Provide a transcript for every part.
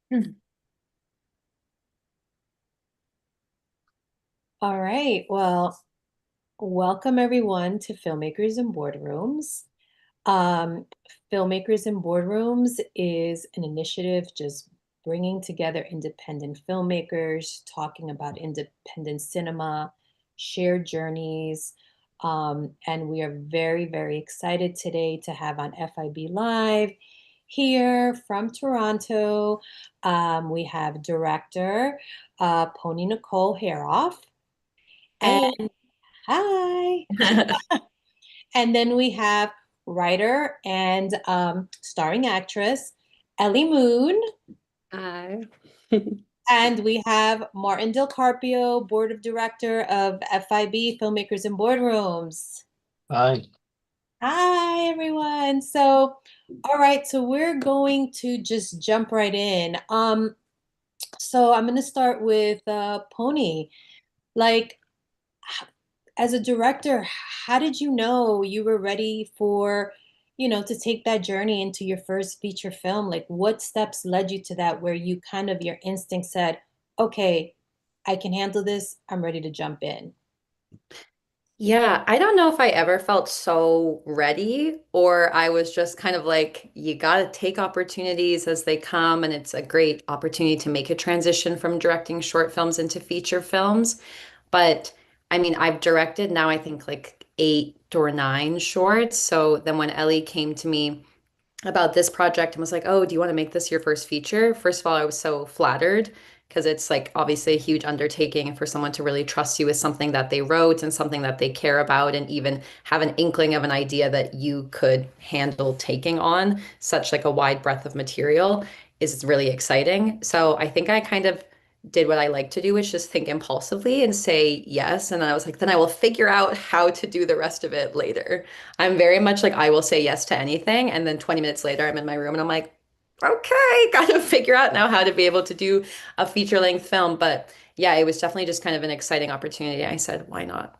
Hmm. All right. Well, welcome everyone to Filmmakers in Boardrooms. Um, Filmmakers in Boardrooms is an initiative just bringing together independent filmmakers, talking about independent cinema, shared journeys. And we are very, very excited today to have on FIB Live here from Toronto. We have director Pony Nicole Herauf. Hey. And hi. And then we have writer and starring actress Ellie Moon. Hi. And we have Martin Del Carpio, board of director of FIB, Filmmakers in Boardrooms. Hi. Hi, everyone. All right, so we're going to just jump right in. So I'm going to start with Pony. Like, as a director, how did you know you were ready for, to take that journey into your first feature film? Like, what steps led you to that where you kind of your instinct said, okay, I can handle this, I'm ready to jump in? Yeah, I don't know if I ever felt so ready, or I was just kind of like, you got to take opportunities as they come, and it's a great opportunity to make a transition from directing short films into feature films. But I mean, I've directed now, I think like 8 or 9 shorts. So then when Ellie came to me about this project and was like, "Oh, do you want to make this your first feature?" First of all, I was so flattered because it's like obviously a huge undertaking for someone to really trust you with something that they wrote and something that they care about and even have an inkling of an idea that you could handle taking on such like a wide breadth of material is really exciting. So I think I kind of did what I like to do, which is think impulsively and say yes. And then I was like, then I will figure out how to do the rest of it later. I'm very much like I will say yes to anything, and then 20 minutes later I'm in my room and I'm like, okay, gotta figure out now how to be able to do a feature-length film. But yeah, it was definitely just kind of an exciting opportunity. I said, why not?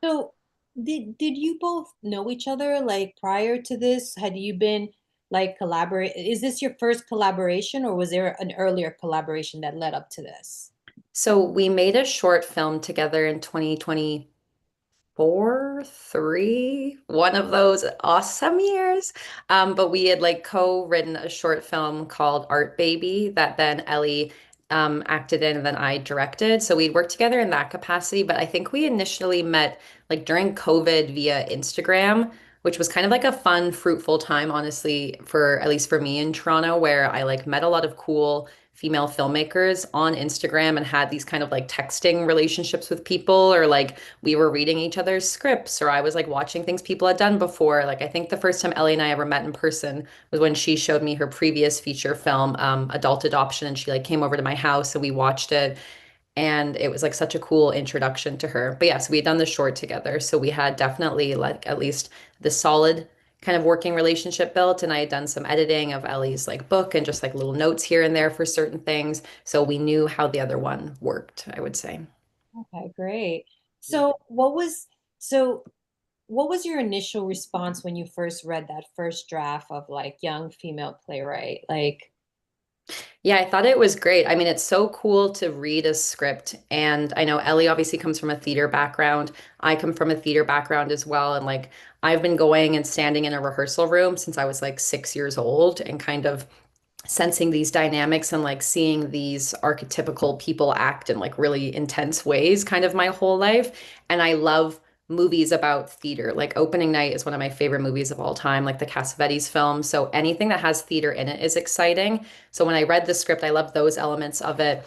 So, did you both know each other like prior to this? Had you been like collaborate? Is this your first collaboration, or was there an earlier collaboration that led up to this? So we made a short film together in 2024, three, one of those awesome years. But we had like co-written a short film called Art Baby that then Ellie acted in and then I directed. So we'd worked together in that capacity. But I think we initially met like during COVID via Instagram, which was kind of like a fun, fruitful time, honestly, for at least for me in Toronto, where I like met a lot of cool female filmmakers on Instagram and had these kind of like texting relationships with people, or like we were reading each other's scripts, or I was like watching things people had done before. Like I think the first time Ellie and I ever met in person was when she showed me her previous feature film, Adult Adoption, and she like came over to my house and we watched it. And it was like such a cool introduction to her. But yeah, so we had done the short together. So we had definitely like at least the solid kind of working relationship built. And I had done some editing of Ellie's like book and just like little notes here and there for certain things. So we knew how the other one worked, I would say. Okay, great. So, so what was your initial response when you first read that first draft of like young female playwright? Like, Yeah, I thought it was great. I mean, it's so cool to read a script. And I know Ellie obviously comes from a theater background. I come from a theater background as well. And like, I've been going and standing in a rehearsal room since I was like 6 years old and kind of sensing these dynamics and like seeing these archetypical people act in like really intense ways kind of my whole life. And I love movies about theater. Like Opening Night is one of my favorite movies of all time, like the Cassavetes film. So anything that has theater in it is exciting. So when I read the script, I loved those elements of it.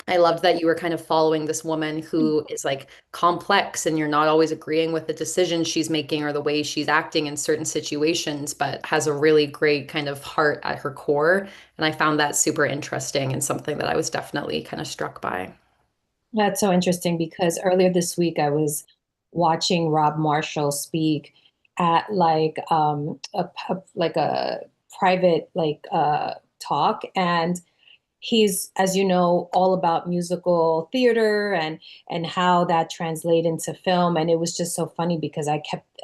I loved that you were kind of following this woman who is like complex and you're not always agreeing with the decisions she's making or the way she's acting in certain situations, but has a really great kind of heart at her core. And I found that super interesting and something that I was definitely kind of struck by. that's so interesting because earlier this week I was watching Rob Marshall speak at like like a private talk, and he's, as you know, all about musical theater and how that translate into film. And it was just so funny because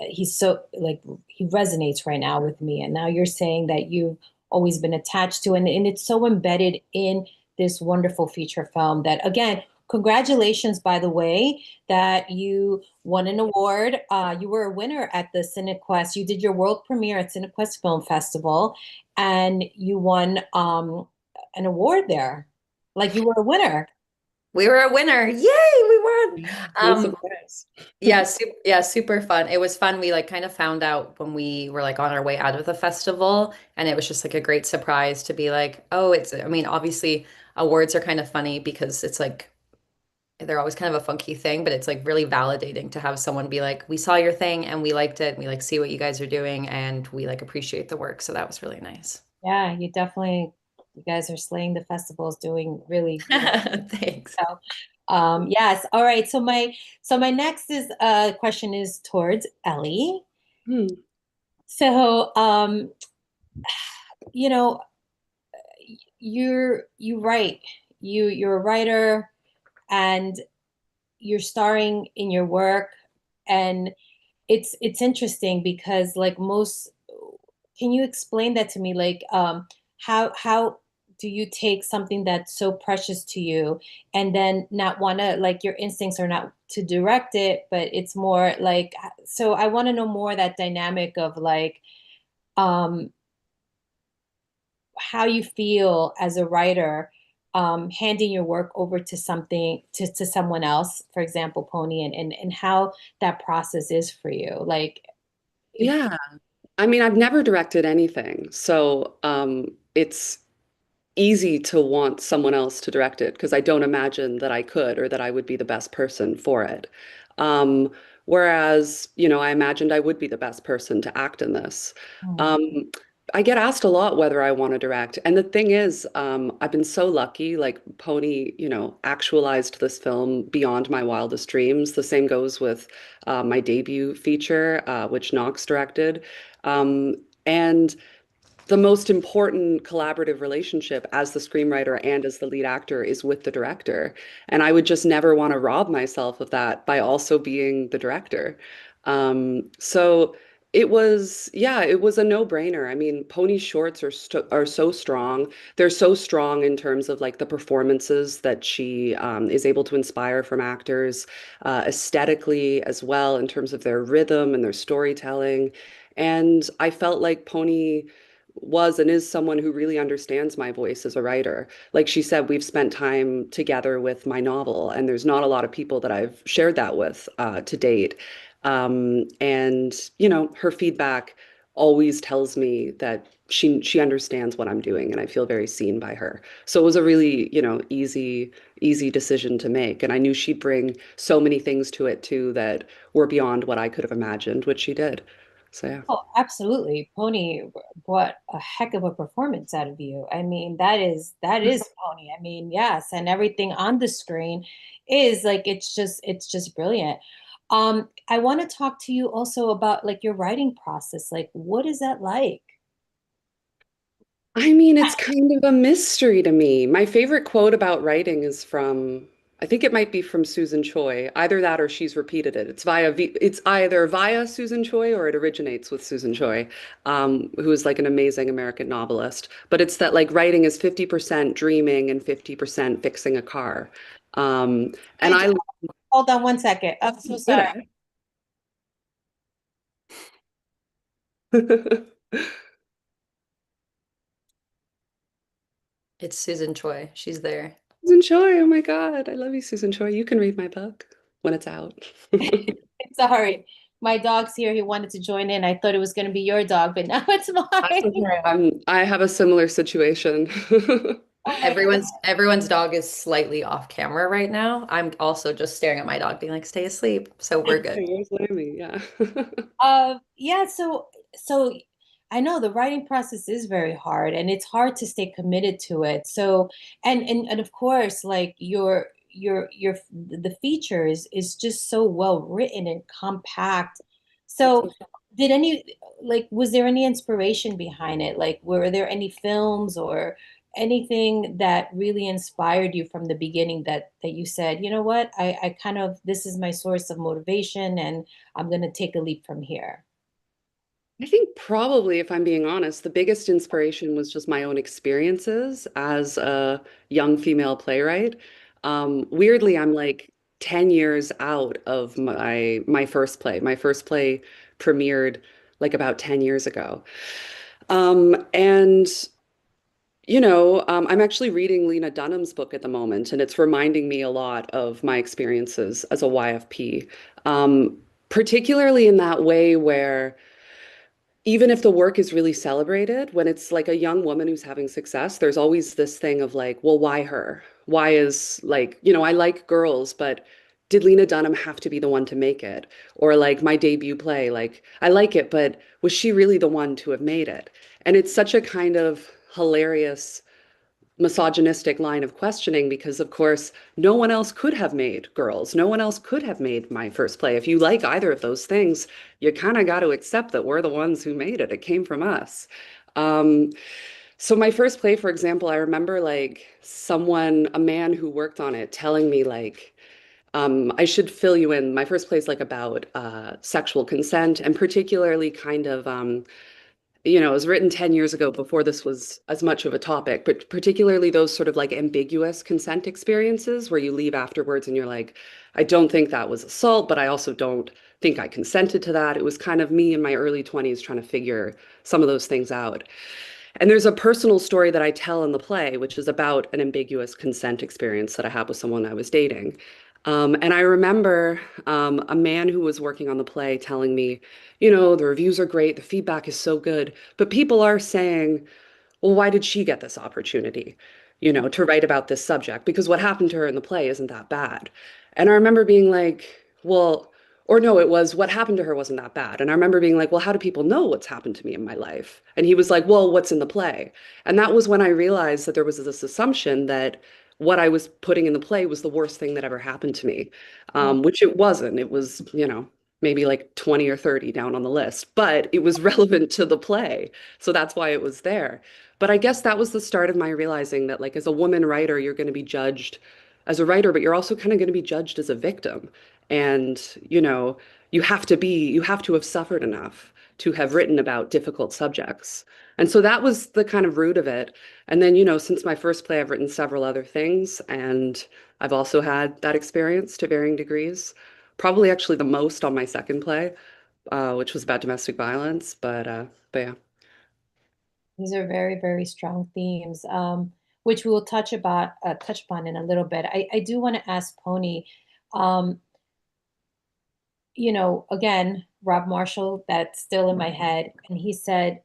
he's so like he resonates right now with me. And now you're saying that you've always been attached to, and it's so embedded in this wonderful feature film that, again, congratulations, by the way, that you won an award. You were a winner at the Cinequest. You did your world premiere at Cinequest Film Festival, and you won an award there. Like you were a winner. We were a winner. Yay, we won. No Um, surprise. yeah, super fun. It was fun. We like kind of found out when we were like on our way out of the festival, and it was just like a great surprise to be like, oh, I mean, obviously awards are kind of funny because it's like they're always kind of a funky thing, but it's like really validating to have someone be like, we saw your thing and we liked it. And we like see what you guys are doing and we like appreciate the work. So that was really nice. Yeah, you guys are slaying the festivals, doing really, really Thanks. well. Yes. All right. So my next question is towards Ellie. Hmm. So, you know, you write, you're a writer, and you're starring in your work, and it's interesting because like most, can you explain that to me? Like, how do you take something that's so precious to you and then not want to, like, your instincts are not to direct it, but it's more like, so I want to know more that dynamic of like, um, how you feel as a writer, handing your work over to something to someone else, for example, Pony, and how that process is for you. Like, if, Yeah. I mean, I've never directed anything, so it's easy to want someone else to direct it because I don't imagine that I could or that I would be the best person for it. Um, Whereas, I imagined I would be the best person to act in this. Hmm. Um, I get asked a lot whether I want to direct. And the thing is, I've been so lucky, like Pony, actualized this film beyond my wildest dreams. The same goes with my debut feature, which Knox directed. And the most important collaborative relationship as the screenwriter and as the lead actor is with the director. And I would just never want to rob myself of that by also being the director. So it was a no-brainer. I mean, Pony's shorts are so strong. They're so strong in terms of like the performances that she is able to inspire from actors, aesthetically as well, in terms of their rhythm and their storytelling. And I felt like Pony was and is someone who really understands my voice as a writer. Like she said, we've spent time together with my novel, and there's not a lot of people that I've shared that with to date. And her feedback always tells me that she understands what I'm doing, and I feel very seen by her. So it was a really, easy decision to make. And I knew she'd bring so many things to it too that were beyond what I could have imagined, which she did. So yeah. Oh, absolutely. Pony brought a heck of a performance out of you. I mean, that is Pony. I mean, yes, and everything on the screen is like, it's just brilliant. I want to talk to you also about like your writing process. Like, what is that like? I mean, it's kind of a mystery to me. My favorite quote about writing is from, I think it might be from Susan Choi. Either that or she's repeated it. It's either via Susan Choi or it originates with Susan Choi, who is like an amazing American novelist. But it's that like writing is 50% dreaming and 50% fixing a car. And Wait, I hold on one second. I'm so sorry. good. It's Susan Choi. She's there. Susan Choi, oh my God, I love you, Susan Choi. You can read my book when it's out. Sorry. My dog's here. He wanted to join in. I thought it was going to be your dog, but now it's That's mine. okay. I have a similar situation. Oh my God. Everyone's dog is slightly off camera right now. I'm also just staring at my dog, being like, "Stay asleep." So we're good. Where's Amy? Yeah. Yeah, so I know the writing process is very hard and it's hard to stay committed to it. So and of course, like your the feature is just so well written and compact. That's So did any, like, was there any inspiration behind it? Like, were there any films or anything that really inspired you from the beginning that you said, you know what, I kind of, this is my source of motivation and I'm going to take a leap from here? I think probably, if I'm being honest, the biggest inspiration was just my own experiences as a young female playwright. Weirdly, I'm like 10 years out of my first play. My first play premiered like about 10 years ago. And I'm actually reading Lena Dunham's book at the moment, and it's reminding me a lot of my experiences as a YFP, particularly in that way where even if the work is really celebrated, when it's like a young woman who's having success, there's always this thing of like, well, why her? Why is like, I like girls, but did Lena Dunham have to be the one to make it? Or like my debut play, like, I like it, but was she really the one to have made it? And it's such a kind of hilarious misogynistic line of questioning because, of course, no one else could have made Girls. No one else could have made my first play. If you like either of those things, you kind of got to accept that we're the ones who made it. It came from us. Um, so my first play, for example, I remember like a man who worked on it telling me like, I should fill you in. My first play is like about sexual consent and particularly kind of it was written 10 years ago before this was as much of a topic, but particularly those sort of like ambiguous consent experiences where you leave afterwards and you're like, I don't think that was assault, but I also don't think I consented to that. It was kind of me in my early 20s trying to figure some of those things out. And there's a personal story that I tell in the play, which is about an ambiguous consent experience that I had with someone I was dating. And I remember a man who was working on the play telling me, the reviews are great, the feedback is so good, but people are saying, well, why did she get this opportunity, to write about this subject? Because what happened to her in the play isn't that bad. And I remember being like, well, or no, it was what happened to her wasn't that bad. And I remember being like, well, how do people know what's happened to me in my life? And he was like, well, what's in the play? And that was when I realized that there was this assumption that what I was putting in the play was the worst thing that ever happened to me, Oh, which it wasn't. It was, maybe like 20 or 30 down on the list, but it was relevant to the play. So that's why it was there. But I guess that was the start of my realizing that, like, as a woman writer, you're going to be judged as a writer, but you're also kind of going to be judged as a victim. And, you have to have suffered enough to have written about difficult subjects. And so that was the kind of root of it. And then, since my first play, I've written several other things, and I've also had that experience to varying degrees. Probably actually the most on my second play, which was about domestic violence. But yeah. these are very, very strong themes, which we will touch upon in a little bit. I do want to ask Pony, um, again, Rob Marshall, that's still in my head, and he said,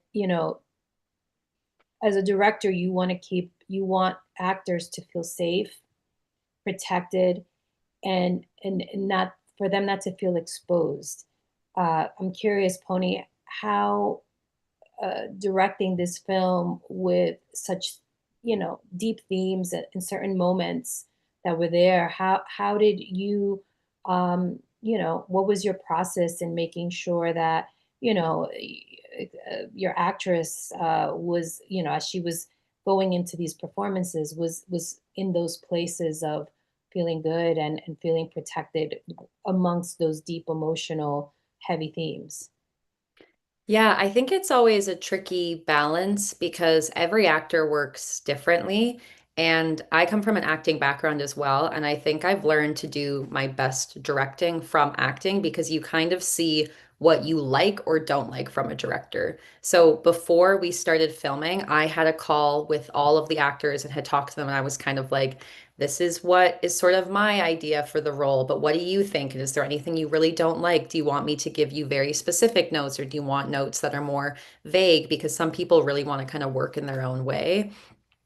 as a director, you want actors to feel safe, protected, and not for them not to feel exposed. I'm curious, Pony, how directing this film with such, deep themes and certain moments that were there. How did you, what was your process in making sure that, your actress was, as she was going into these performances, was in those places of feeling good and feeling protected amongst those deep emotional heavy themes? Yeah, I think it's always a tricky balance because every actor works differently. And I come from an acting background as well. And I think I've learned to do my best directing from acting because you kind of see what you like or don't like from a director. So before we started filming, I had a call with all of the actors and had talked to them. And I was kind of like, this is what is sort of my idea for the role, but what do you think? And is there anything you really don't like? Do you want me to give you very specific notes or do you want notes that are more vague? Because some people really want to kind of work in their own way.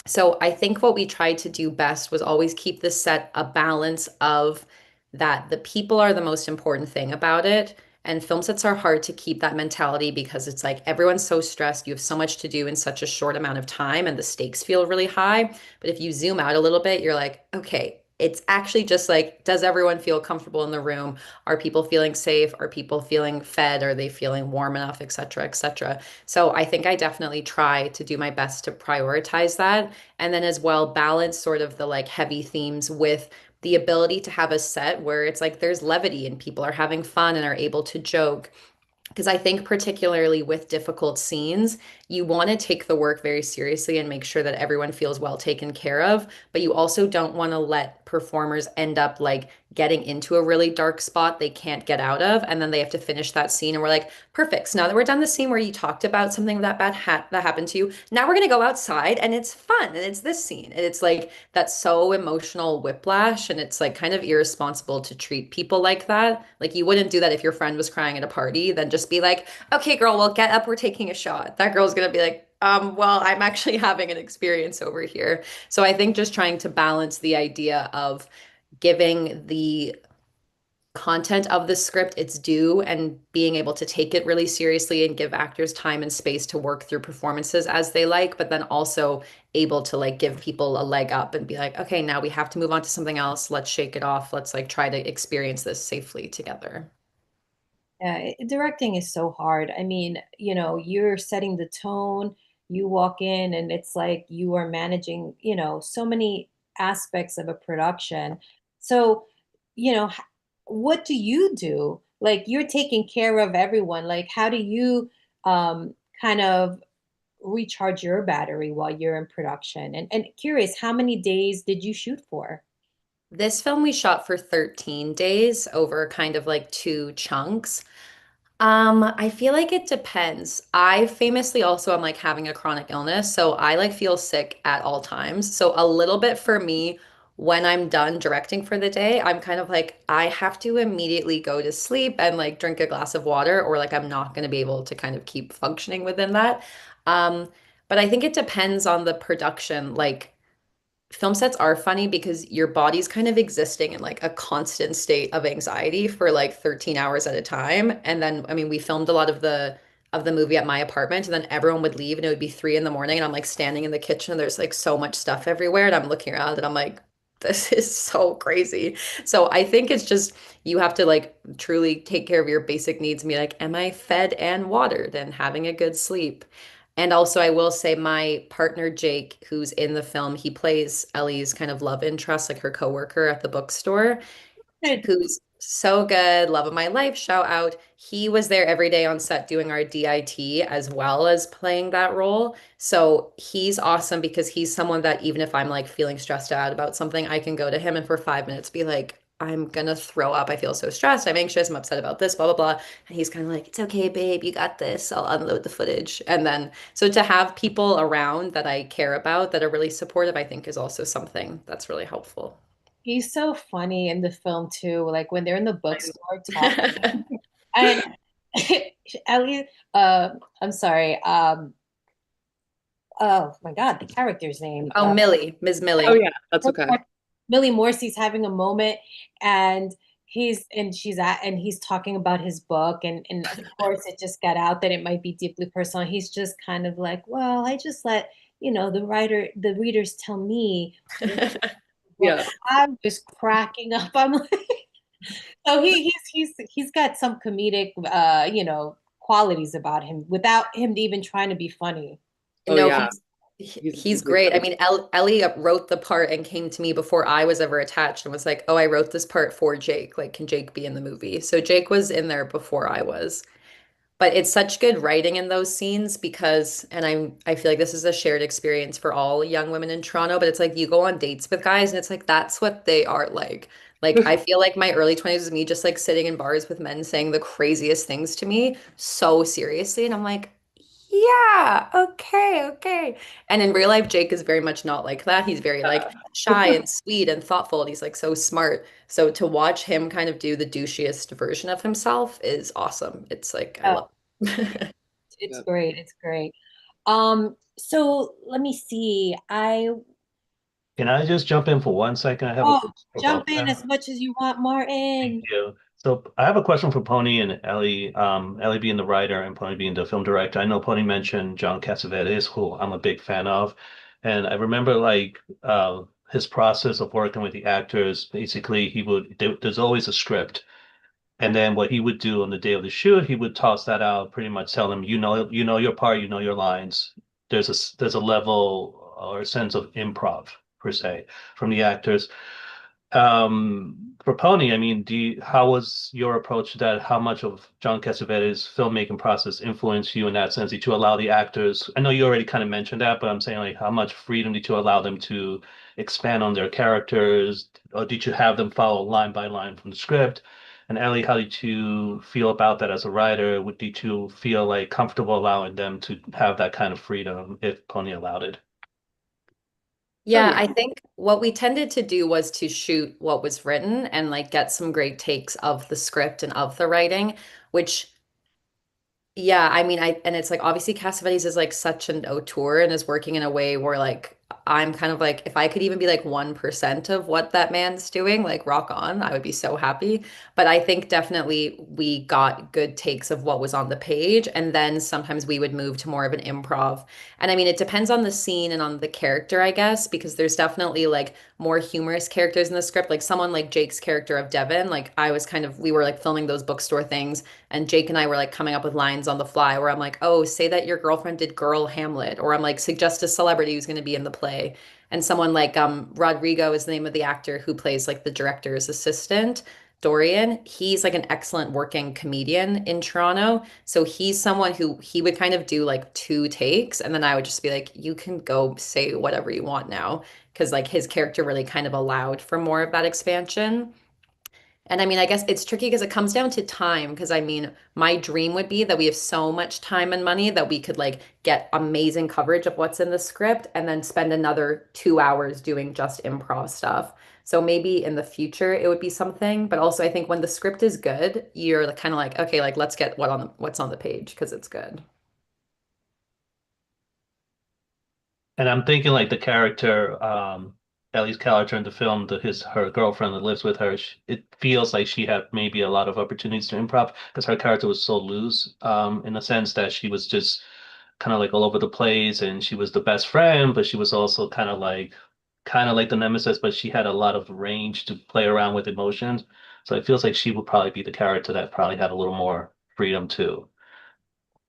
So I think what we tried to do best was always keep the set a balance of that the people are the most important thing about it. And film sets are hard to keep that mentality because it's like everyone's so stressed. You have so much to do in such a short amount of time, and the stakes feel really high. But if you zoom out a little bit, you're like, okay, it's actually just like, does everyone feel comfortable in the room? Are people feeling safe? Are people feeling fed? Are they feeling warm enough, et cetera, et cetera? So I think I definitely try to do my best to prioritize that. And then as well, balance sort of the like heavy themes with the ability to have a set where it's like there's levity and people are having fun and are able to joke. Because I think, particularly with difficult scenes, you want to take the work very seriously and make sure that everyone feels well taken care of. But you also don't want to let performers end up like getting into a really dark spot they can't get out of. And then they have to finish that scene. And we're like, perfect. So now that we're done the scene where you talked about something that bad that happened to you, now we're going to go outside and it's fun. And it's this scene. And it's like that's so emotional whiplash. And it's like kind of irresponsible to treat people like that. Like you wouldn't do that if your friend was crying at a party, then just be like, okay, girl, well, get up, we're taking a shot. That girl's gonna be like, well, I'm actually having an experience over here. So I think just trying to balance the idea of giving the content of the script its due and being able to take it really seriously and give actors time and space to work through performances as they like, but then also able to like give people a leg up and be like, okay, now we have to move on to something else. Let's shake it off. Let's like try to experience this safely together. Yeah, directing is so hard. I mean, you're setting the tone, you walk in and it's like you are managing, so many aspects of a production. So, what do you do? Like you're taking care of everyone. Like how do you kind of recharge your battery while you're in production? And curious, how many days did you shoot for? This film we shot for 13 days over kind of like two chunks. I feel like it depends. I famously also am like having a chronic illness, so I like feel sick at all times. So a little bit for me, when I'm done directing for the day, I'm kind of like I have to immediately go to sleep and like drink a glass of water, or like I'm not going to be able to kind of keep functioning within that. Um, but I think it depends on the production. Like film sets are funny because your body's kind of existing in like a constant state of anxiety for like 13 hours at a time. And then, I mean, we filmed a lot of the movie at my apartment, and then everyone would leave and it would be 3 in the morning, and I'm like standing in the kitchen and there's like so much stuff everywhere, and I'm looking around and I'm like, this is so crazy. So I think it's just you have to like truly take care of your basic needs and be like, am I fed and watered and having a good sleep? And also, I will say my partner Jake, who's in the film, he plays Ellie's kind of love interest, like her coworker at the bookstore, Good. who's so good, love of my life, shout out. He was there every day on set doing our DIT as well as playing that role. So he's awesome because he's someone that even if I'm like feeling stressed out about something, I can go to him and for 5 minutes be like, I'm gonna throw up. I feel so stressed. I'm anxious. I'm upset about this, blah, blah, blah. And he's kind of like, it's okay, babe. You got this. I'll unload the footage. And then, so to have people around that I care about that are really supportive, I think is also something that's really helpful. He's so funny in the film too. Like when they're in the bookstore talking, and Ellie, I'm sorry, oh my God, the character's name. Oh, Millie, Ms. Oh Millie. yeah, that's okay. Millie Moresy's having a moment, and he's talking about his book, and of course it just got out that it might be deeply personal. He's just kind of like, well, I just let the readers tell me. Well, Yeah. I'm just cracking up. I'm like, so he's got some comedic qualities about him without him even trying to be funny. Oh No, yeah. he's He's great. I incredible. mean, Ellie wrote the part and came to me before I was ever attached and was like, "Oh, I wrote this part for Jake. Like, can Jake be in the movie?" So Jake was in there before I was. But it's such good writing in those scenes because, and I feel like this is a shared experience for all young women in Toronto, but it's like you go on dates with guys and it's like that's what they are like. Like I feel like my early 20s was me just like sitting in bars with men saying the craziest things to me so seriously. And I'm like, yeah, okay, okay. And in real life, Jake is very much not like that. He's very like shy and sweet and thoughtful, and he's like so smart. So to watch him kind of do the douchiest version of himself is awesome. It's like I Oh, love it. it's Yeah. great. It's great. So let me see. Can I just jump in for 1 second? I have a Oh, question for both jump of in them. as much as you want, Thank Martin. you. So I have a question for Pony and Ellie. Ellie being the writer and Pony being the film director. I know Pony mentioned John Cassavetes, who I'm a big fan of, and I remember like his process of working with the actors. Basically, there's always a script, and then what he would do on the day of the shoot, he would toss that out, pretty much tell them, you know your part, you know your lines. There's a level or a sense of improv per se from the actors. For Pony, I mean, how was your approach to that? How much of John Cassavetes' filmmaking process influenced you in that sense? Did you allow the actors? I know you already kind of mentioned that, but I'm saying like how much freedom did you allow them to expand on their characters, or did you have them follow line by line from the script? And Ellie, how did you feel about that as a writer? Did you feel like comfortable allowing them to have that kind of freedom if Pony allowed it? Oh Yeah, yeah. I think what we tended to do was to shoot what was written and like get some great takes of the script and of the writing, which yeah, I mean, and it's like obviously Cassavetes is like such an auteur and is working in a way where like I'm kind of like if I could even be like 1% of what that man's doing, like rock on, I would be so happy. But I think definitely we got good takes of what was on the page, and then sometimes we would move to more of an improv. And I mean, it depends on the scene and on the character, I guess, because there's definitely like more humorous characters in the script, like someone like Jake's character of Devin. Like I was kind of we were like filming those bookstore things and Jake and I were like coming up with lines on the fly where I'm like, oh, say that your girlfriend did girl Hamlet, or I'm like, suggest a celebrity who's going to be in the play. And someone like Rodrigo is the name of the actor who plays like the director's assistant. Dorian, he's like an excellent working comedian in Toronto. So he's someone who he would kind of do like two takes, and then I would just be like, you can go say whatever you want now. Because like his character really kind of allowed for more of that expansion. And I mean, I guess it's tricky because it comes down to time. Because I mean, my dream would be that we have so much time and money that we could like get amazing coverage of what's in the script and then spend another 2 hours doing just improv stuff. So maybe in the future it would be something. But also, I think when the script is good, you're kind of like, okay, like let's get what's on the page because it's good. And I'm thinking like the character, Ellie's character in the film, her girlfriend that lives with her, it feels like she had maybe a lot of opportunities to improv because her character was so loose, in the sense that she was just kind of like all over the place and she was the best friend, but she was also kind of like the nemesis, but she had a lot of range to play around with emotions. So it feels like she would probably be the character that probably had a little more freedom too.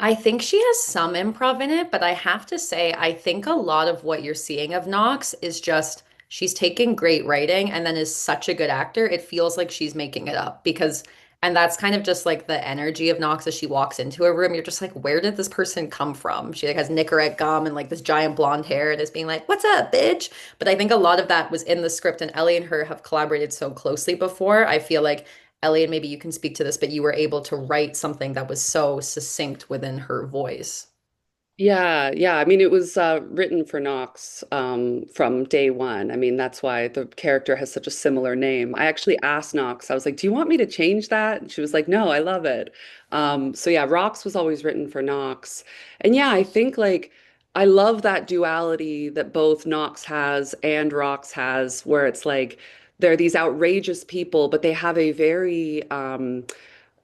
I think she has some improv in it, but I have to say, I think a lot of what you're seeing of Knox is just she's taking great writing and then is such a good actor. It feels like she's making it up because, and that's kind of just like the energy of Knox as she walks into a room. You're just like, where did this person come from? She like has Nicorette gum and like this giant blonde hair and is being like, "What's up, bitch?" But I think a lot of that was in the script, and Ellie and her have collaborated so closely before. I feel like Ellie, and maybe you can speak to this, but you were able to write something that was so succinct within her voice. Yeah, yeah. I mean, it was written for Knox from day one. I mean, that's why the character has such a similar name. I actually asked Knox, I was like, "Do you want me to change that?" And she was like, "No, I love it." So yeah, Rox was always written for Knox. And yeah, I think like I love that duality that both Knox has and Rox has, where it's like they're these outrageous people, but they have a very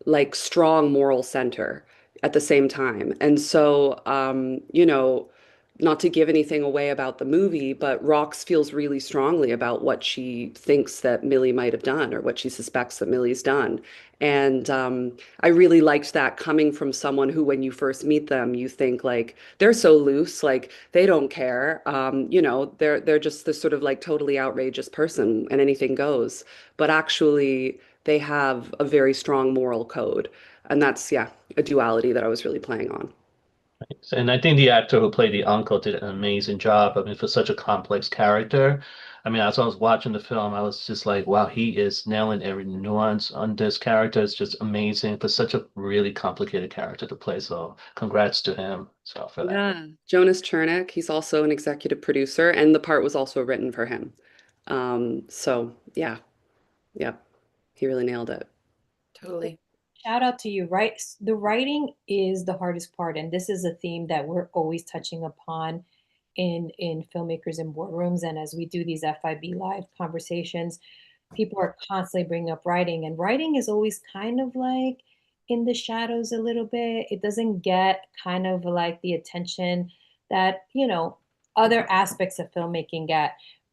like strong moral center at the same time. And so, not to give anything away about the movie, but Rox feels really strongly about what she thinks that Millie might have done or what she suspects that Millie's done. And I really liked that coming from someone who, when you first meet them, you think like they're so loose, like they don't care. They're just this sort of like totally outrageous person and anything goes. But actually, they have a very strong moral code. And that's, yeah, a duality that I was really playing on. And I think the actor who played the uncle did an amazing job. I mean, for such a complex character. I mean, as I was watching the film, I was just like, wow, he is nailing every nuance on this character. It's just amazing for such a really complicated character to play. So congrats to him. So for that. Yeah. Jonas Chernick, he's also an executive producer, and the part was also written for him. So yeah, yeah, he really nailed it. Totally. Shout out to you, right? The writing is the hardest part, and this is a theme that we're always touching upon in filmmakers and boardrooms. And as we do these FIB live conversations, people are constantly bringing up writing, and writing is always kind of like in the shadows a little bit. It doesn't get kind of like the attention that, other aspects of filmmaking get.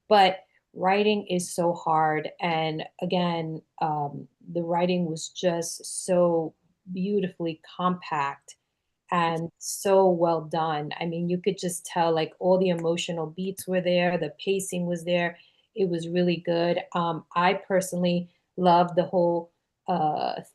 But writing is so hard. And again, the writing was just so beautifully compact and so well done. I mean, you could just tell like all the emotional beats were there, the pacing was there. it was really good. I personally loved the whole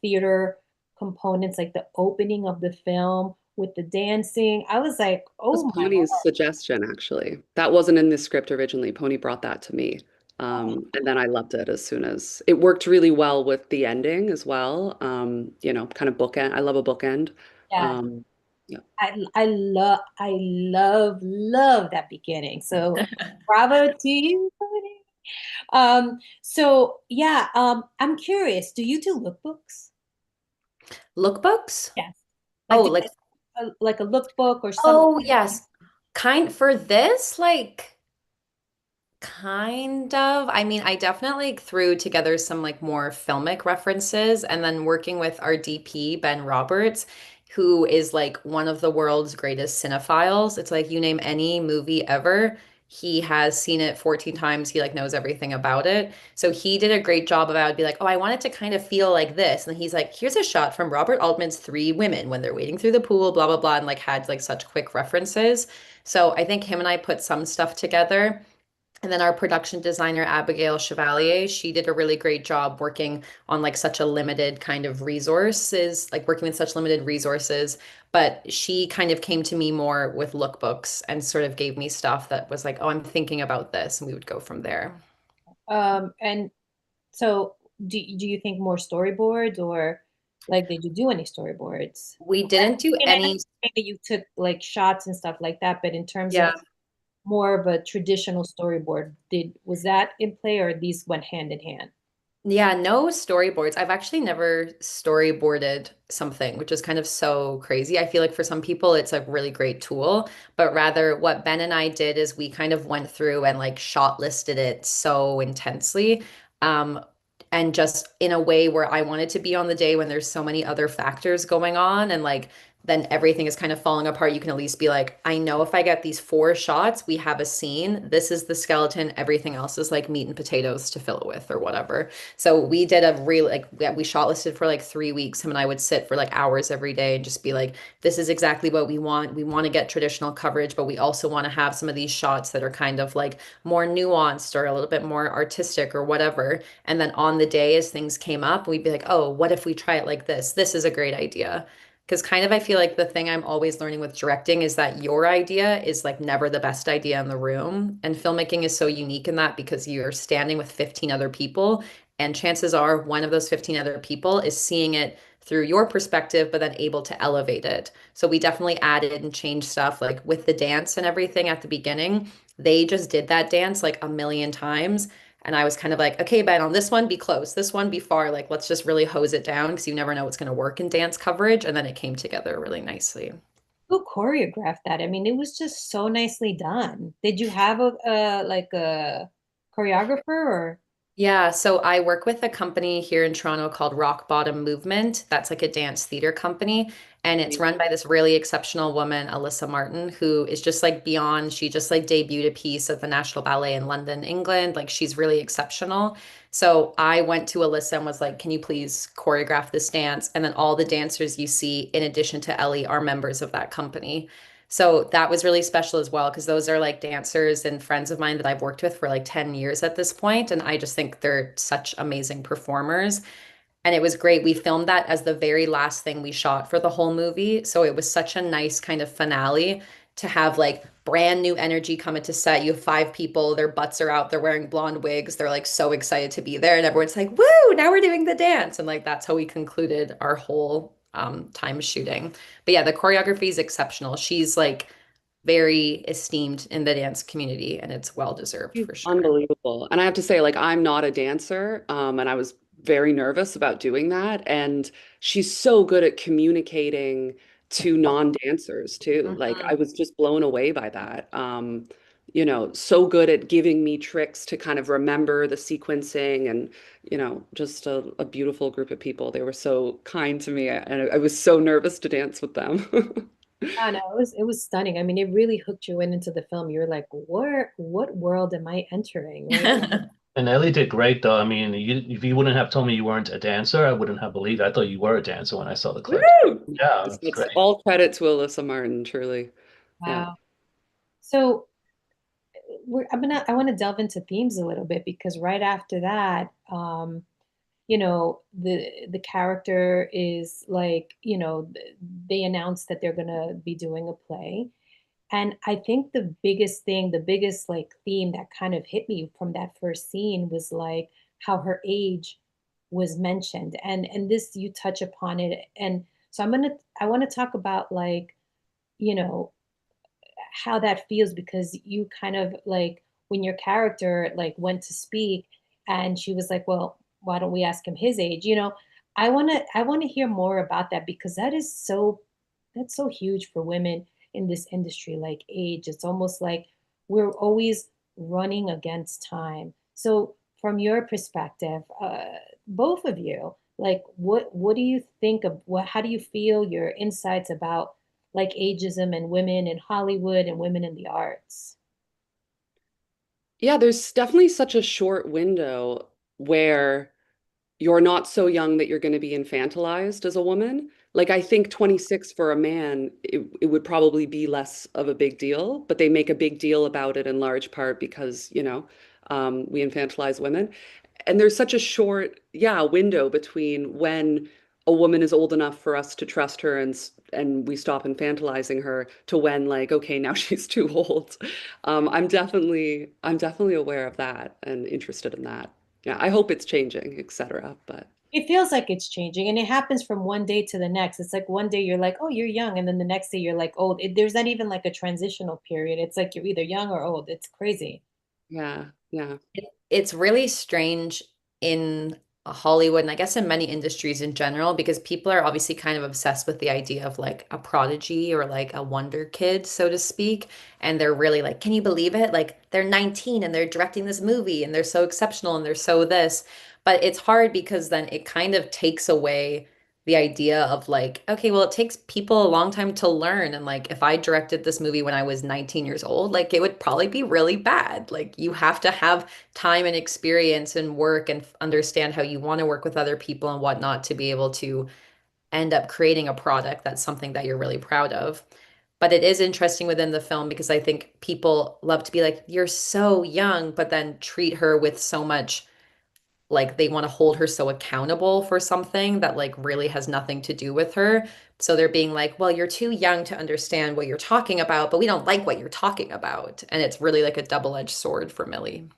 theater components, like the opening of the film with the dancing. I was like, Was oh my Pony's suggestion, actually. That wasn't in the script originally. Pony brought that to me. God. And then I loved it as soon as it worked really well with the ending as well. Kind of bookend. I love a bookend. Yeah, Um, yeah. I love that beginning. So bravo to you, Cody. So yeah, I'm curious, do you do lookbooks? Lookbooks? Yes. Oh, Like do like, like a lookbook or something? oh, yes. Kind for this, like, kind of. I mean, I definitely threw together some like more filmic references and then working with our DP, Ben Roberts, who is like one of the world's greatest cinephiles. It's like you name any movie ever, he has seen it 14 times. He like knows everything about it. So he did a great job of I would be like, "Oh, I want it to kind of feel like this." And he's like, "Here's a shot from Robert Altman's Three Women when they're wading through the pool, blah blah blah," and like had like such quick references. So I think him and I put some stuff together. And then our production designer, Abigail Chevalier, she did a really great job working on like such a limited kind of resources, like working with such limited resources. But she kind of came to me more with lookbooks and sort of gave me stuff that was like, oh, I'm thinking about this. And we would go from there. And so do you think more storyboards, or like did you do any storyboards? We didn't do And I any, understand that you took like shots and stuff like that, but in terms of yeah. more of a traditional storyboard, was that in play, or these went hand in hand? Yeah, no storyboards. I've actually never storyboarded something, which is kind of so crazy. I feel like for some people it's a really great tool, but rather what Ben and I did is we kind of went through and like shot listed it so intensely. Um, and just in a way where I wanted to be on the day when there's so many other factors going on and like then everything is kind of falling apart. You can at least be like, I know if I get these four shots, we have a scene. This is the skeleton. Everything else is like meat and potatoes to fill it with or whatever. So we did a real like we shortlisted for like 3 weeks. Him and I would sit for like hours every day and just be like, this is exactly what we want. We want to get traditional coverage, but we also want to have some of these shots that are kind of like more nuanced or a little bit more artistic or whatever. And then on the day as things came up, we'd be like, oh, what if we try it like this? This is a great idea. Because kind of I feel like the thing I'm always learning with directing is that your idea is like never the best idea in the room. And filmmaking is so unique in that because you're standing with 15 other people, and chances are one of those 15 other people is seeing it through your perspective, but then able to elevate it. So we definitely added and changed stuff like with the dance and everything at the beginning. They just did that dance like a million times. And I was kind of like, okay, Ben, on this one, be close. This one, be far. Like, let's just really hose it down because you never know what's going to work in dance coverage. And then it came together really nicely. Who choreographed that? I mean, it was just so nicely done. Did you have a like a choreographer or? Yeah, so I work with a company here in Toronto called Rock Bottom Movement. That's like a dance theater company. And it's run by this really exceptional woman, Alyssa Martin, who is just like beyond. She just like debuted a piece at the National Ballet in London, England. Like she's really exceptional. So I went to Alyssa and was like, can you please choreograph this dance? And then all the dancers you see, in addition to Ellie, are members of that company. So that was really special as well because those are like dancers and friends of mine that I've worked with for like 10 years at this point, and I just think they're such amazing performers. And it was great. We filmed that as the very last thing we shot for the whole movie. So it was such a nice kind of finale to have like brand new energy come into set. You have five people, their butts are out, they're wearing blonde wigs, they're like so excited to be there, and everyone's like, woo, now we're doing the dance. And like that's how we concluded our whole time shooting. But yeah, the choreography is exceptional. She's like very esteemed in the dance community, and it's well deserved She's for sure. unbelievable. And I have to say, like, I'm not a dancer, and I was very nervous about doing that. And she's so good at communicating to non-dancers too. Like, I Mhm. was just blown away by that. So good at giving me tricks to kind of remember the sequencing and, just a beautiful group of people. They were so kind to me, and I was so nervous to dance with them. I know it was stunning. I mean, it really hooked you into the film. You're like, what world am I entering, right? And Ellie did great though. I mean, if you wouldn't have told me you weren't a dancer, I wouldn't have believed. I thought you were a dancer when I saw the clip. Woo! Yeah, It's, it's it's great. all credit to Alyssa Martin, truly. Yeah. Wow. So I want to delve into themes a little bit because right after that, the character is like, they announced that they're gonna be doing a play. And I think the biggest thing, the biggest like theme that kind of hit me from that first scene was like how her age was mentioned. And this you touch upon it. And so I want to talk about like, you know, how that feels because you kind of like when your character like went to speak and she was like, well, why don't we ask him his age? I want to hear more about that because that's so huge for women in this industry, like age. It's almost like we're always running against time. So from your perspective, both of you, like what do you think of what how do you feel your insights about like ageism and women in Hollywood and women in the arts? Yeah, there's definitely such a short window where you're not so young that you're going to be infantilized as a woman. Like, I think 26 for a man, it would probably be less of a big deal, but they make a big deal about it in large part because, we infantilize women. And there's such a short, yeah, window between when a woman is old enough for us to trust her and we stop infantilizing her to when like, okay, now she's too old. I'm definitely aware of that and interested in that. Yeah, I hope it's changing, etc. But It feels like it's changing and it happens from one day to the next. It's like one day you're like, oh, you're young. And then the next day you're like old. There's not even like a transitional period. It's like you're either young or old. It's crazy. yeah, yeah. It's really strange in Hollywood and I guess in many industries in general because people are obviously kind of obsessed with the idea of like a prodigy or like a wonder kid, so to speak. And they're really like, can you believe it? Like they're 19 and they're directing this movie and they're so exceptional and they're so this. But it's hard because then it kind of takes away the idea of like, okay, well, it takes people a long time to learn. And like, if I directed this movie when I was 19 years old, like it would probably be really bad. Like, you have to have time and experience and work and understand how you want to work with other people and whatnot to be able to end up creating a product that's something that you're really proud of. But it is interesting within the film because I think people love to be like, you're so young, but then treat her with so much like they want to hold her so accountable for something that like really has nothing to do with her. So they're being like, well, you're too young to understand what you're talking about, but we don't like what you're talking about. And it's really like a double-edged sword for Millie.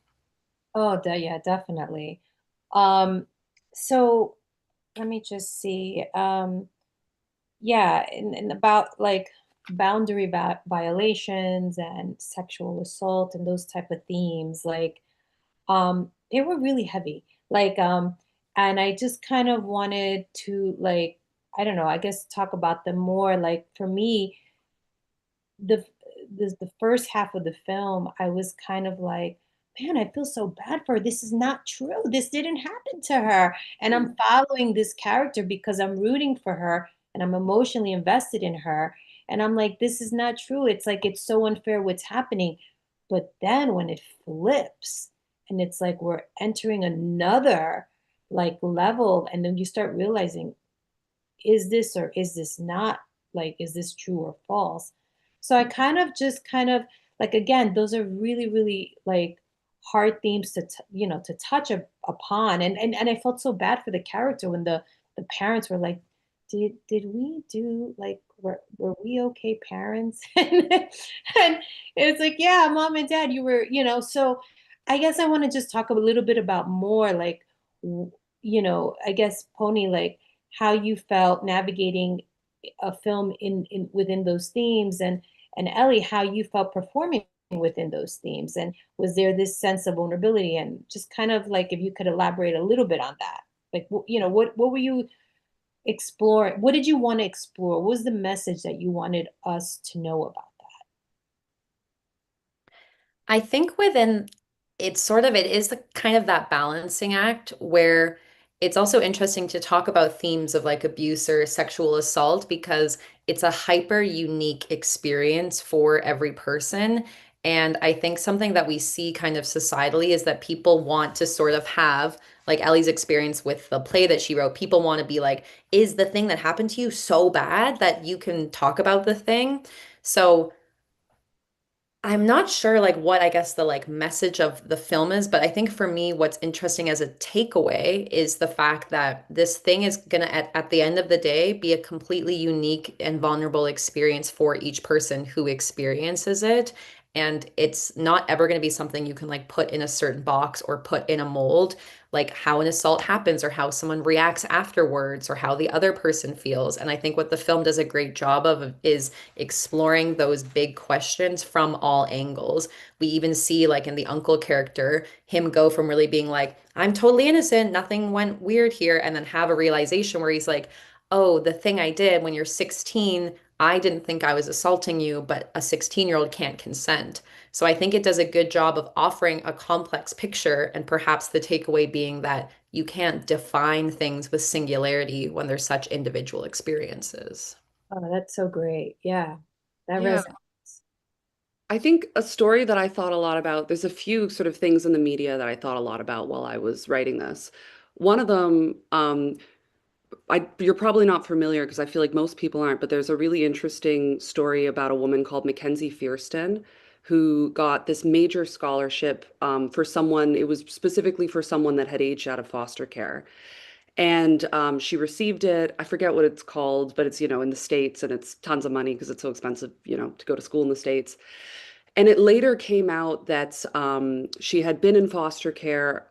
Yeah, definitely. Um, so let me just see. Yeah, and about like boundary violations and sexual assault and those type of themes, like they were really heavy. Like and I just kind of wanted to like, I don't know, I guess talk about them more. Like for me, the the first half of the film, I was kind of like, man, I feel so bad for her. This is not true. This didn't happen to her. And I'm following this character because I'm rooting for her and I'm emotionally invested in her. And I'm like, this is not true. It's like it's so unfair what's happening. But then when it flips and it's like we're entering another like level, and then you start realizing, is this or is this not, like is this true or false? So I kind of just kind of like, again, those are really really like hard themes to to touch upon. And I felt so bad for the character when the parents were like, did we do like were we okay parents? And it's like, yeah, mom and dad, you were, so I guess I want to just talk a little bit about more like I guess Pony, like how you felt navigating a film in within those themes, and Ellie, how you felt performing within those themes, and was there this sense of vulnerability, and just kind of like if you could elaborate a little bit on that, like what were you exploring? What did you want to explore? What was the message that you wanted us to know about I think within it is the kind of that balancing act where it's also interesting to talk about themes of like abuse or sexual assault because it's a hyper unique experience for every person. And I think something that we see kind of societally is that people want to sort of have like Ellie's experience with the play that she wrote. People want to be like, is the thing that happened to you so bad that you can talk about the thing? So I'm not sure like what I guess the like message of the film is, but I think for me what's interesting as a takeaway is the fact that this thing is gonna at the end of the day be a completely unique and vulnerable experience for each person who experiences it. And it's not ever going to be something you can like put in a certain box or put in a mold, like how an assault happens or how someone reacts afterwards or how the other person feels. And I think what the film does a great job of is exploring those big questions from all angles. We even see, like in the uncle character, him go from really being like, I'm totally innocent, nothing went weird here, and then have a realization where he's like, oh, the thing I did when you're 16, I didn't think I was assaulting you, but a 16-year-old can't consent. So I think it does a good job of offering a complex picture, and perhaps the takeaway being that you can't define things with singularity when there's such individual experiences. Oh, that's so great. Yeah, that Yeah. resonates. I think a story that I thought a lot about, there's a few sort of things in the media that I thought a lot about while I was writing this. One of them, you're probably not familiar because I feel like most people aren't, but there's a really interesting story about a woman called Mackenzie Fierston who got this major scholarship for someone, it was specifically for someone that had aged out of foster care. And she received it. I forget what it's called, but it's, in the States and it's tons of money because it's so expensive, to go to school in the States. And it later came out that she had been in foster care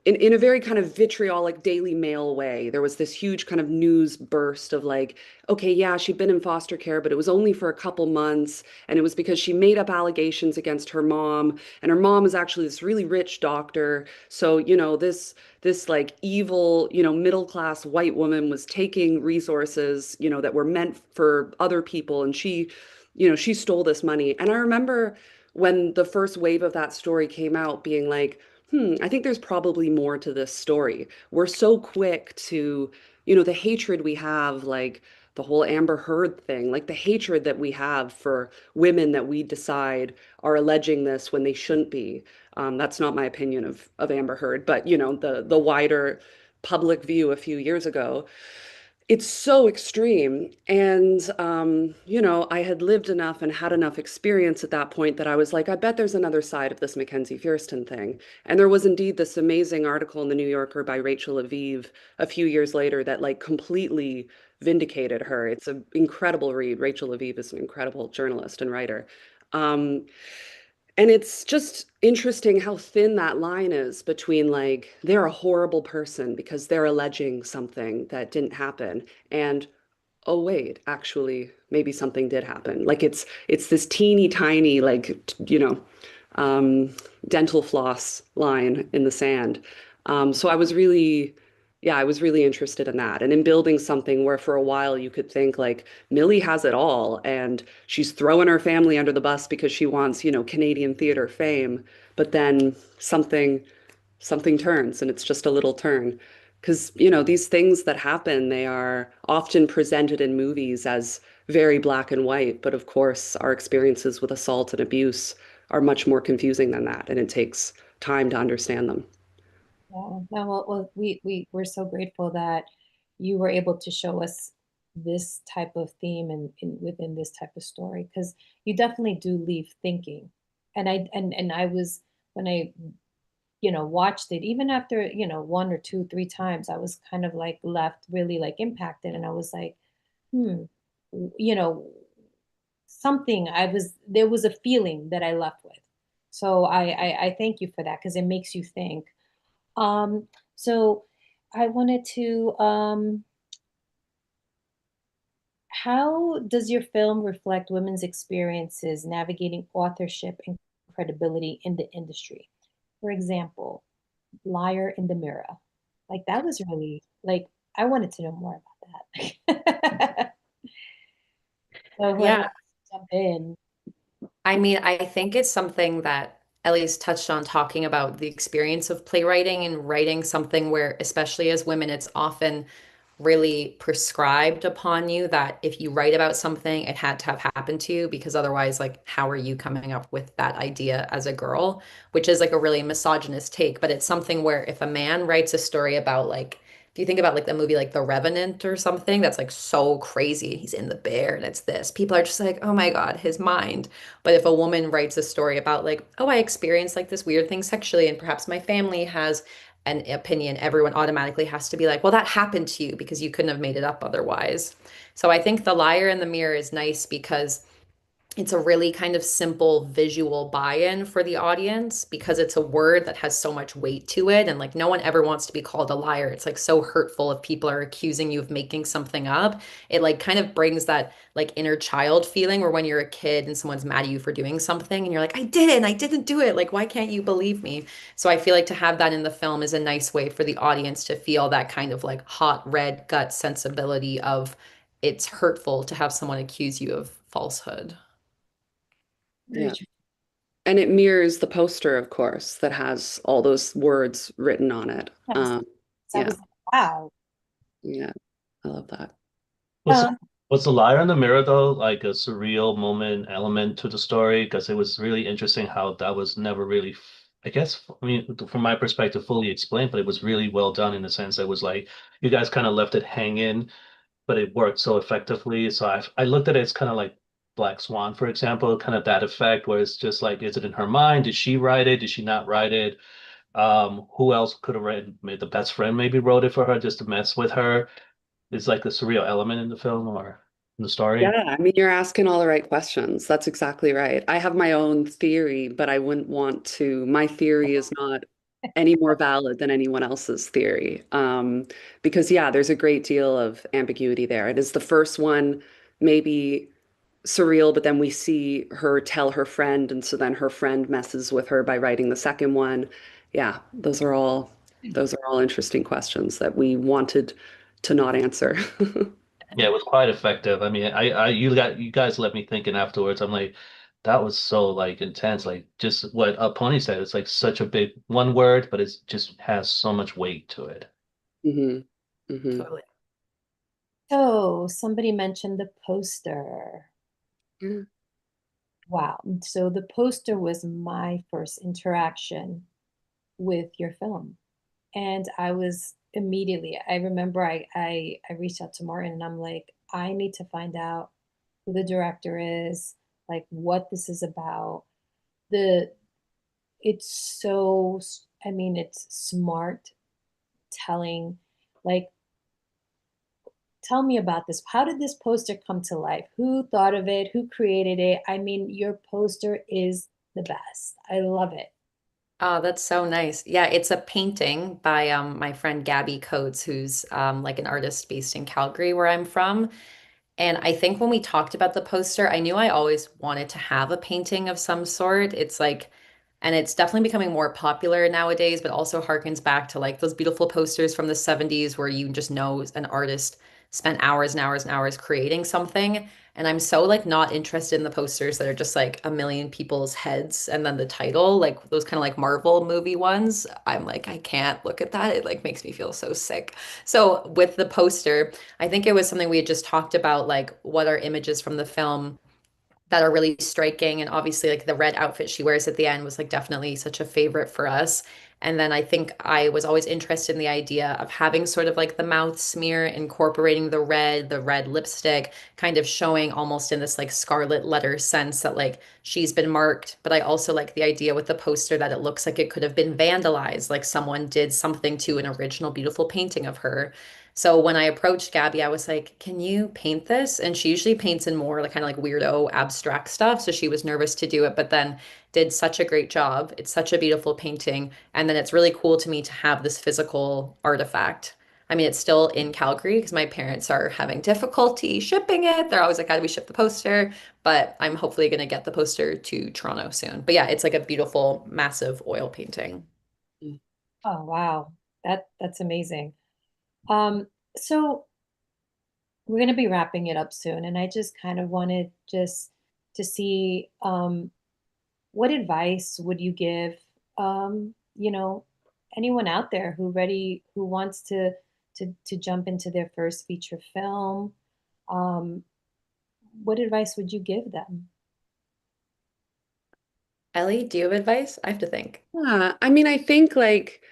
in a very kind of vitriolic Daily Mail way. There was this huge kind of news burst of like, okay, yeah, she'd been in foster care, but it was only for a couple months. And it was because she made up allegations against her mom. And her mom is actually this really rich doctor. So, this like evil, middle class white woman was taking resources, that were meant for other people. And she stole this money. And I remember when the first wave of that story came out being like, I think there's probably more to this story. We're so quick to, the hatred we have, like the whole Amber Heard thing, like the hatred that we have for women that we decide are alleging this when they shouldn't be. That's not my opinion of Amber Heard, but the wider public view a few years ago, it's so extreme. And, I had lived enough and had enough experience at that point that I was like, I bet there's another side of this Mackenzie Fierston thing. And there was indeed this amazing article in the New Yorker by Rachel Aviv a few years later that like completely vindicated her. It's an incredible read. Rachel Aviv is an incredible journalist and writer. Um, and it's just interesting how thin that line is between like they're a horrible person because they're alleging something that didn't happen and oh wait, actually maybe something did happen. Like it's this teeny tiny like um dental floss line in the sand. So I was really yeah, I was really interested in that and in building something where for a while you could think like Millie has it all and she's throwing her family under the bus because she wants, Canadian theater fame, but then something turns and it's just a little turn. Because, these things that happen, they are often presented in movies as very black and white. But of course, our experiences with assault and abuse are much more confusing than that. And it takes time to understand them. Yeah. No, well, we're so grateful that you were able to show us this type of theme and within this type of story because you definitely do leave thinking. And I was when I watched it, even after, one or two, three times, I was kind of like left really like impacted. And I was like, hmm, you know, something there was a feeling that I left with. So I thank you for that because it makes you think. So I wanted to, how does your film reflect women's experiences navigating authorship and credibility in the industry? For example, Liar in the Mirror. Like that was really like I wanted to know more about that. So whoever Yeah, wants to jump in. I mean, I think it's something that Ellie's touched on talking about the experience of playwriting and writing something where, especially as women, it's often really prescribed upon you that if you write about something, it had to have happened to you because otherwise, like, how are you coming up with that idea as a girl? Which is like a really misogynist take, but it's something where if a man writes a story about like if you think about like the movie like The Revenant or something, that's like so crazy. He's in the bear and it's this. People are just like, oh my God, his mind. But if a woman writes a story about like, oh, I experienced like this weird thing sexually, and perhaps my family has an opinion, everyone automatically has to be like, well, that happened to you because you couldn't have made it up otherwise. So I think The Liar in the Mirror is nice because it's a really kind of simple visual buy-in for the audience because it's a word that has so much weight to it. And like no one ever wants to be called a liar. It's like so hurtful if people are accusing you of making something up. It like kind of brings that like inner child feeling where when you're a kid and someone's mad at you for doing something and you're like, I didn't do it. Like, why can't you believe me? So I feel like to have that in the film is a nice way for the audience to feel that kind of like hot red gut sensibility of it's hurtful to have someone accuse you of falsehood. Very Yeah. true. And it mirrors the poster, of course, that has all those words written on it. Yes. So I Yeah, was like, wow. yeah, I love that. Was Um, was the liar in the mirror though like a surreal moment element to the story? Because it was really interesting how that was never really, I guess, I mean, from my perspective, fully explained, but it was really well done in the sense that it was like you guys kind of left it hanging, but it worked so effectively. So I looked at it as kind of like Black Swan, for example, kind of that effect where it's just like, is it in her mind? Did she write it? Did she not write it? Who else could have read? Maybe the best friend maybe wrote it for her just to mess with her. Is like the surreal element in the film or in the story. Yeah, I mean, you're asking all the right questions. That's exactly right. I have my own theory, but I wouldn't want to. My theory is not any more valid than anyone else's theory. Because, yeah, there's a great deal of ambiguity there. It is the first one, maybe surreal, but then we see her tell her friend, and so then her friend messes with her by writing the second one. Yeah, those are all interesting questions that we wanted to not answer. Yeah, it was quite effective. I mean, you guys let me thinking afterwards. I'm like, that was so like intense. Like just what Pony said. It's like such a big one word, but it just has so much weight to it. hmm hmm Totally. so somebody mentioned the poster. Yeah. Wow. So the poster was my first interaction with your film. And I was immediately, I remember I reached out to Martin and I'm like, I need to find out who the director is, like what this is about. The it's so, I mean, it's smart telling, like, tell me about this. How did this poster come to life? Who thought of it? Who created it? I mean, your poster is the best. I love it. Oh, that's so nice. Yeah, it's a painting by my friend Gabby Coates, who's like an artist based in Calgary, where I'm from. And I think when we talked about the poster, I knew I always wanted to have a painting of some sort. It's like, and it's definitely becoming more popular nowadays, but also harkens back to like those beautiful posters from the 70s where you just know an artist spent hours and hours and hours creating something. And I'm so like not interested in the posters that are just like a million people's heads and then the title, like those kind of like Marvel movie ones. I'm like, I can't look at that. It like makes me feel so sick. So with the poster, I think it was something we had just talked about, like what are images from the film that are really striking. And obviously, like the red outfit she wears at the end was like definitely such a favorite for us. And then I think I was always interested in the idea of having sort of like the mouth smear, incorporating the red lipstick, kind of showing almost in this like scarlet letter sense that like she's been marked. But I also like the idea with the poster that it looks like it could have been vandalized, like someone did something to an original beautiful painting of her. So when I approached Gabby, I was like, "Can you paint this?" And she usually paints in more like kind of like weirdo abstract stuff. So she was nervous to do it, but then did such a great job. It's such a beautiful painting. And then it's really cool to me to have this physical artifact. I mean, it's still in Calgary because my parents are having difficulty shipping it. They're always like, "How do we ship the poster?" But I'm hopefully going to get the poster to Toronto soon. But yeah, it's like a beautiful, massive oil painting. Oh, wow. That's amazing. Um, so we're going to be wrapping it up soon, and I just kind of wanted just to see what advice would you give you know, anyone out there who wants to jump into their first feature film? Um, what advice would you give them? Ellie, do you have advice? I have to think. Yeah, I mean, I think like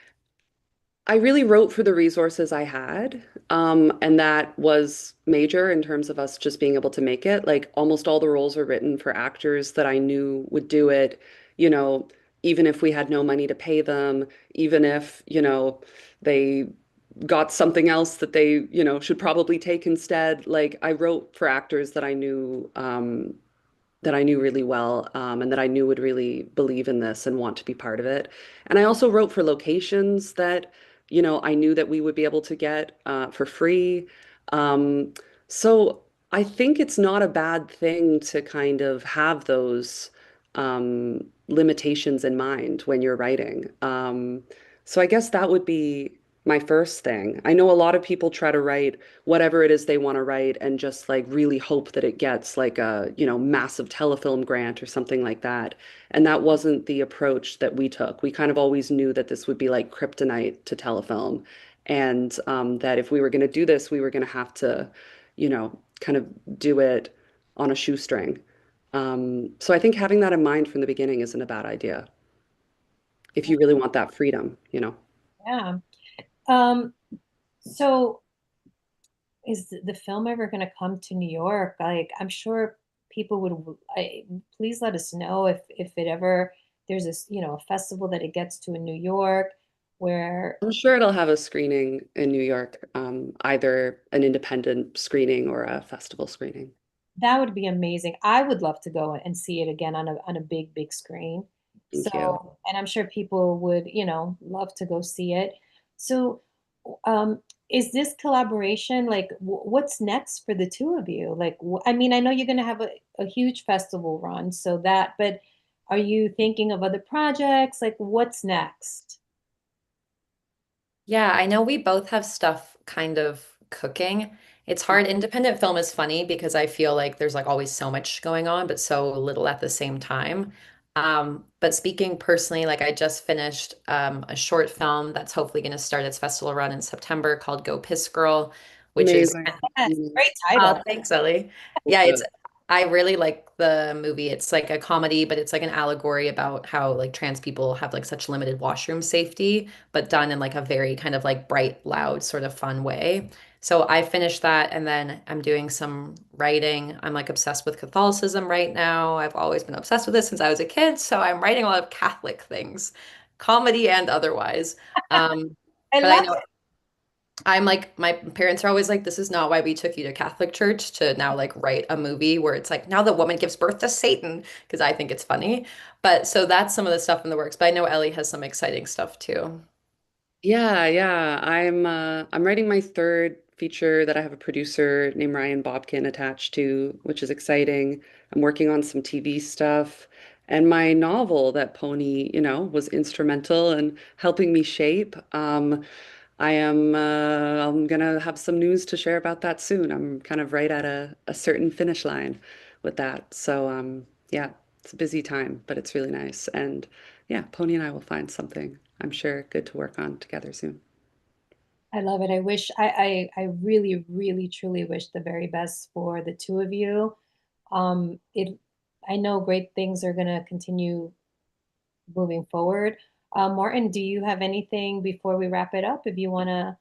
I really wrote for the resources I had, and that was major in terms of us just being able to make it. Like almost all the roles were written for actors that I knew would do it, you know, even if we had no money to pay them, even if, they got something else that they, should probably take instead. Like I wrote for actors that I knew really well, and that I knew would really believe in this and want to be part of it. And I also wrote for locations that, I knew that we would be able to get for free. Um, so I think it's not a bad thing to kind of have those limitations in mind when you're writing. So I guess that would be my first thing. I know a lot of people try to write whatever it is they want to write and just like really hope that it gets like a, massive telefilm grant or something like that. And that wasn't the approach that we took. We kind of always knew that this would be like kryptonite to telefilm. And that if we were going to do this, we were going to have to, kind of do it on a shoestring. So I think having that in mind from the beginning isn't a bad idea if you really want that freedom. Yeah. Um, so is the film ever going to come to New York? Like, I'm sure people would, please let us know if it ever, there's this, a festival that it gets to in New York where I'm sure it'll have a screening in New York, either an independent screening or a festival screening. that would be amazing. I would love to go and see it again on a big, big screen. Thank you. So, and I'm sure people would, love to go see it. So, um, is this collaboration like what's next for the two of you? Like, I mean, I know you're going to have a huge festival run, so that, but are you thinking of other projects? Like, what's next? Yeah, I know we both have stuff kind of cooking. It's hard. Independent film is funny because I feel like there's like always so much going on, but so little at the same time. But speaking personally, like I just finished a short film that's hopefully going to start its festival run in September called Go Piss Girl, which is Amazing. Yes, Mhm. great oh, title. thanks, Ellie. So Yeah, good. I really like the movie. It's like a comedy, but it's like an allegory about how like trans people have like such limited washroom safety, but done in like a very kind of like bright, loud, sort of fun way. So I finished that and then I'm doing some writing. I'm like obsessed with Catholicism right now. I've always been obsessed with this since I was a kid, so I'm writing a lot of Catholic things, comedy and otherwise. Um, I but I love know I'm like, my parents are always like, this is not why we took you to Catholic church to now like write a movie where it's like, now the woman gives birth to Satan, because I think it's funny. But so that's some of the stuff in the works. But I know Ellie has some exciting stuff too. Yeah, yeah. I'm writing my third feature that I have a producer named Ryan Bobkin attached to, which is exciting. I'm working on some TV stuff. And my novel that Pony, was instrumental in helping me shape. I'm gonna have some news to share about that soon. I'm kind of right at a certain finish line with that. So yeah, it's a busy time, but it's really nice. And yeah, Pony and I will find something, I'm sure, good to work on together soon. I love it. I wish I really, really, truly wish the very best for the two of you. It I know great things are gonna continue moving forward. Martin, do you have anything before we wrap it up? If you wanna,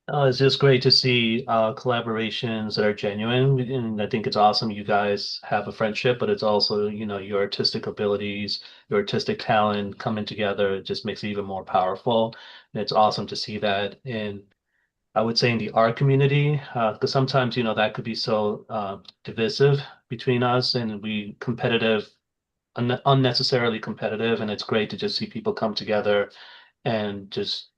It's just great to see collaborations that are genuine, and I think it's awesome you guys have a friendship, but it's also, your artistic abilities, your artistic talent coming together. It just makes it even more powerful. And it's awesome to see that in, I would say, in the art community, because sometimes, that could be so divisive between us, and we competitive, unnecessarily competitive, and it's great to just see people come together and just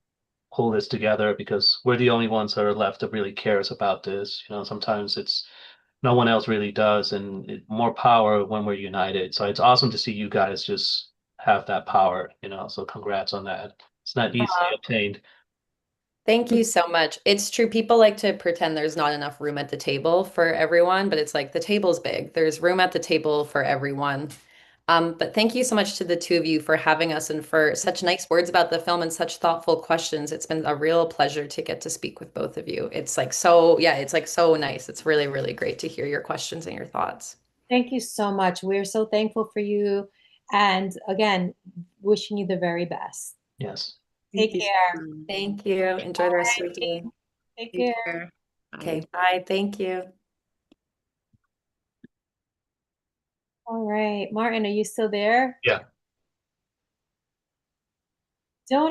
pull this together because we're the only ones that are left that really cares about this. Sometimes it's no one else really does, and more power when we're united. So it's awesome to see you guys just have that power. So congrats on that. It's not easily obtained. Thank you so much. It's true. People like to pretend there's not enough room at the table for everyone, but it's like the table's big. There's room at the table for everyone. But thank you so much to the two of you for having us and for such nice words about the film and such thoughtful questions. It's been a real pleasure to get to speak with both of you. It's like so, yeah, it's like so nice. It's really, really great to hear your questions and your thoughts. thank you so much. We're so thankful for you. And again, wishing you the very best. Yes. Take Thank you so care. much. Thank you. Enjoy the rest of your day. Take Take care. care. Okay, Bye. bye. Thank you. All right, Martin, are you still there? Yeah. Don't